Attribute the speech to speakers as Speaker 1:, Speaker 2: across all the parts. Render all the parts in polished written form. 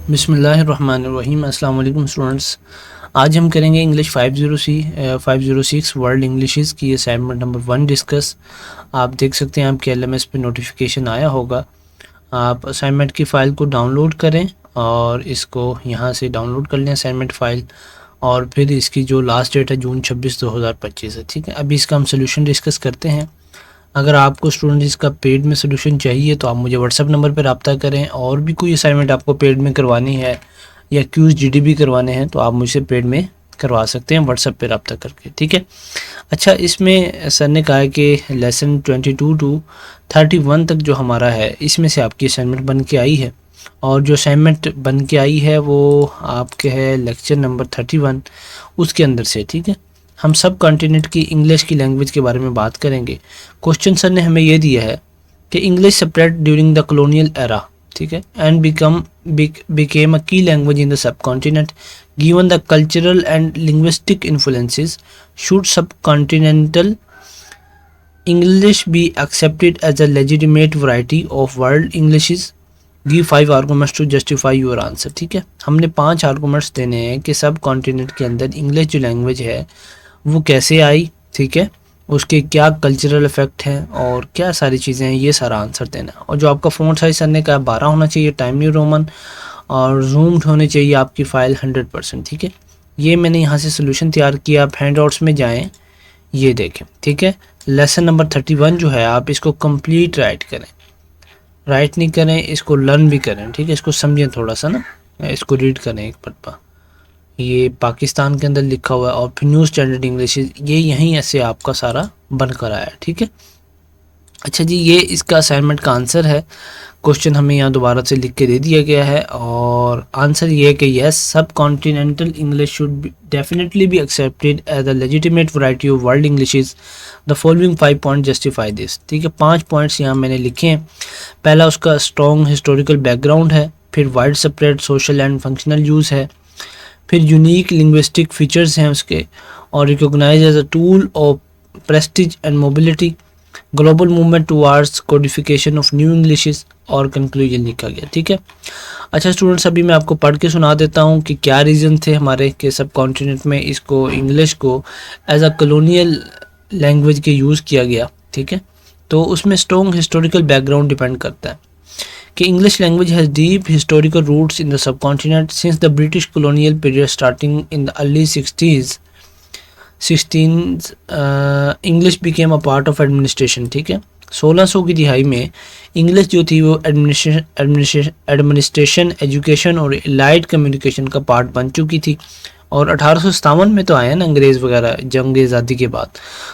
Speaker 1: बिस्मिल्लाहिर्रहमानिर्रहीम। अस्सलाम वालेकुम स्टूडेंट्स। आज हम करेंगे इंग्लिश 506 वर्ल्ड इंग्लिशेस की असाइनमेंट नंबर 1 डिस्कस। आप देख सकते हैं आपके एलएमएस पे नोटिफिकेशन आया होगा। आप असाइनमेंट की फ़ाइल को डाउनलोड करें और इसको यहाँ से डाउनलोड कर लें असाइनमेंट फ़ाइल, और फिर इसकी जो लास्ट डेट है जून 26 2025 है। ठीक है, अभी इसका हम सोल्यूशन डिस्कस करते हैं। अगर आपको स्टूडेंट इसका पेड में सोल्यूशन चाहिए तो आप मुझे व्हाट्सएप नंबर पर रब्ता करें। और भी कोई असाइनमेंट आपको पेड में करवानी है या क्यूज़ जीडीबी करवाने हैं तो आप मुझसे पेड में करवा सकते हैं व्हाट्सएप पे रब्ता करके। ठीक है। अच्छा, इसमें सर ने कहा है कि लेसन 22 टू 31 तक जो हमारा है इसमें से आपकी असाइनमेंट बन के आई है, और जो असाइनमेंट बन के आई है वो आपके है लेक्चर नंबर 31 उसके अंदर से। ठीक है, हम सब कॉन्टिनेंट की इंग्लिश की लैंग्वेज के बारे में बात करेंगे। क्वेश्चन सर ने हमें ये दिया है कि English spread during the colonial era, ठीक है, and became a key language in the subcontinent. Given the cultural and linguistic influences, should subcontinental English be accepted as a legitimate variety of world Englishes? Give 5 arguments to justify your answer. ठीक है, हमने 5 arguments देने हैं कि सब continent के अंदर English जो लैंग्वेज है वो कैसे आई, ठीक है, उसके क्या कल्चरल इफेक्ट हैं और क्या सारी चीज़ें हैं, ये सारा आंसर देना। और जो आपका फ़ॉन्ट साइज सर ने कहा 12 होना चाहिए, टाइम न्यू रोमन, और जूम्ड होनी चाहिए आपकी फ़ाइल 100%। ठीक है, ये मैंने यहाँ से सोल्यूशन तैयार किया। आप हैंड आउट्स में जाएँ, ये देखें। ठीक है, लेसन नंबर 31 जो है आप इसको कंप्लीट राइट करें, राइट नहीं करें, इसको लर्न भी करें। ठीक है, इसको समझें थोड़ा सा ना, इसको रीड करें एक पढ़। ये पाकिस्तान के अंदर लिखा हुआ है और फिर न्यू स्टैंडर्ड इंग्लिश ये यहीं ऐसे आपका सारा बनकर आया है। ठीक है। अच्छा जी, ये इसका असाइनमेंट का आंसर है। क्वेश्चन हमें यहाँ दोबारा से लिख के दे दिया गया है और आंसर ये है कि yes, subcontinental English should definitely be accepted as a legitimate variety of world Englishes. The following 5 point justify this. ठीक है, 5 पॉइंट्स यहाँ मैंने लिखे हैं। पहला, उसका स्ट्रॉन्ग हिस्टोरिकल बैकग्राउंड है। फिर widespread social and functional use है। फिर यूनिक लिंग्विस्टिक फीचर्स हैं उसके, और recognise as a tool of prestige and mobility, global movement towards codification of new Englishes, और कंक्लूजन लिखा गया। ठीक है। अच्छा स्टूडेंट्स, अभी मैं आपको पढ़ के सुना देता हूँ कि क्या रीज़न थे हमारे कि सब कॉन्टिनेंट में इसको इंग्लिश को एज अ कॉलोनियल लैंग्वेज के यूज़ किया गया। ठीक है, तो उसमें स्ट्रॉन्ग हिस्टोरिकल बैकग्राउंड डिपेंड करता है कि English language has deep historical roots in the subcontinent since the British colonial period starting in the early 16s. English became a part of administration. ठीक है, 1600 की दिहाई में इंग्लिश जो थी वो एडमिनिस्ट्रेशन, एजुकेशन और एलाइड कम्युनिकेशन का पार्ट बन चुकी थी। और 1857 में तो आए हैं ना अंग्रेज़ वगैरह जंग आज़ादी के बाद,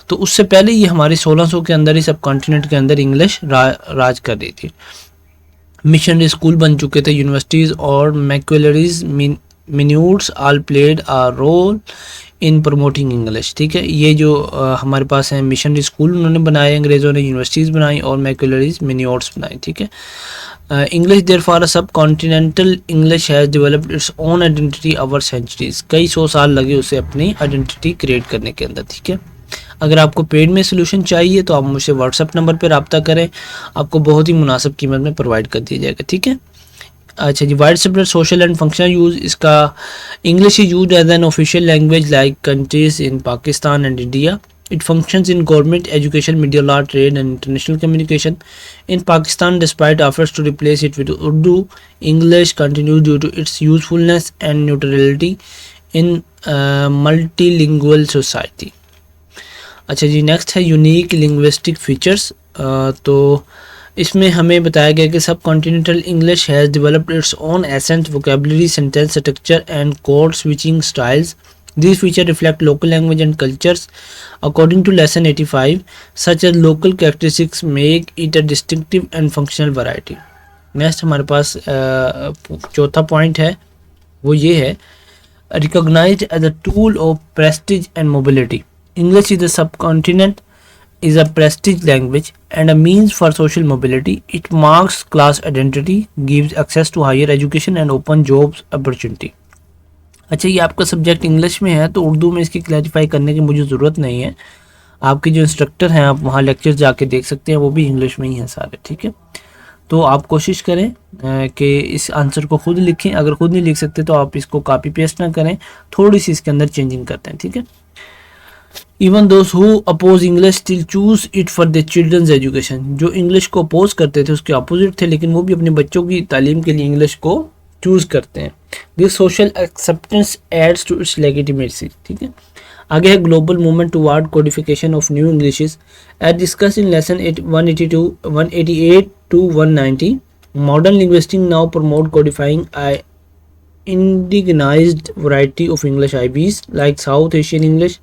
Speaker 1: तो उससे पहले ही हमारी 1600 के अंदर ही सब कॉन्टिनेंट के अंदर इंग्लिश राज कर रही थी। मिशनरी स्कूल बन चुके थे, यूनिवर्सिटीज़ और Macaulay's minutes all played a role in promoting English. ठीक है, ये जो हमारे पास हैं मिशनरी स्कूल उन्होंने बनाए, अंग्रेज़ों ने यूनिवर्सिटीज़ बनाई और मैक्वेलरीज मिन्यूट्स बनाई। ठीक है, English there for subcontinental English has developed its own identity over centuries. कई 100 साल लगे उसे अपनी आइडेंटिटी क्रिएट करने के अंदर। ठीक है, अगर आपको पेड में सोल्यूशन चाहिए तो आप मुझसे व्हाट्सएप नंबर पर रब्ता करें, आपको बहुत ही मुनासिब कीमत में प्रोवाइड कर दिया जाएगा। ठीक है। अच्छा जी, widespread social and functional use, इसका English is used as an official language like countries in Pakistan and India. It functions in government, education, media, law, trade and international communication. In Pakistan, despite efforts to replace it with Urdu, English continues due to its usefulness and neutrality in multilingual society. अच्छा जी, next है unique linguistic features. तो इसमें हमें बताया गया कि subcontinental English has developed its own accent, vocabulary, sentence structure and code switching styles. These features reflect local language and cultures. According to lesson 85, such as local characteristics make it a distinctive and functional variety. Next हमारे पास चौथा point है, वो ये है recognized as a tool of prestige and mobility. English is a subcontinent is a prestige language and a means for social mobility. It marks class identity, gives access to higher education and open jobs opportunity. अच्छा, ये आपका subject English में है तो उर्दू में इसकी clarify करने की मुझे ज़रूरत नहीं है। आपके जो इंस्ट्रक्टर हैं आप वहाँ लेक्चर जाके देख सकते हैं, वो भी इंग्लिश में ही हैं सारे। ठीक है, तो आप कोशिश करें कि इस आंसर को खुद लिखें। अगर खुद नहीं लिख सकते तो आप इसको कॉपी पेस्ट ना करें, थोड़ी सी इसके अंदर चेंजिंग करते हैं, ठीक है। Even those who oppose English still choose it for the children's education, जो इंग्लिश को अपोज करते थे उसके अपोजिट थे, लेकिन वो भी अपने बच्चों की तालीम के लिए इंग्लिश को चूज करते हैं। This social acceptance adds to its legitimacy, ठीक है। आगे है global movement toward codification of new Englishes as discuss in lesson 188 to 190। Modern linguistic now promote codifying indigenized variety of English IBs like South Asian English.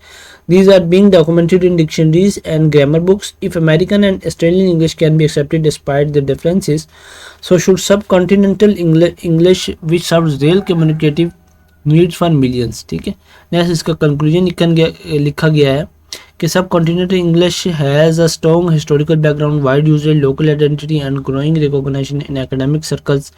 Speaker 1: These are being documented in dictionaries and grammar books. If American and Australian English can be accepted despite their differences, so should subcontinental English which serves real communicative needs for millions, ठीक है। Next इसका conclusion लिखा गया है कि subcontinental English has a strong historical background, wide usages, local identity and growing recognition in academic circles,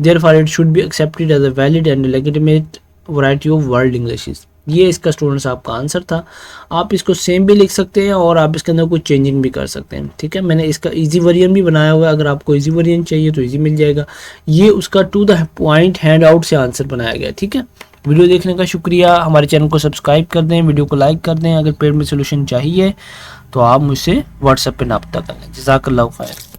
Speaker 1: therefore it should be accepted as a valid and legitimate variety of world Englishes. ये इसका students आपका answer था। आप इसको same भी लिख सकते हैं और आप इसके अंदर कुछ चेंजिंग भी कर सकते हैं, ठीक है। मैंने इसका इजी वर्जन भी बनाया हुआ है, अगर आपको इजी वर्जन चाहिए तो इजी मिल जाएगा। ये उसका to the point handout से आंसर बनाया गया, ठीक है। वीडियो देखने का शुक्रिया। हमारे चैनल को सब्सक्राइब कर दें, वीडियो को लाइक कर दें। अगर पेड में सोल्यूशन चाहिए तो आप मुझसे व्हाट्सएप पे रब्ता कर लें। जज़ाकल्लाहु खैर।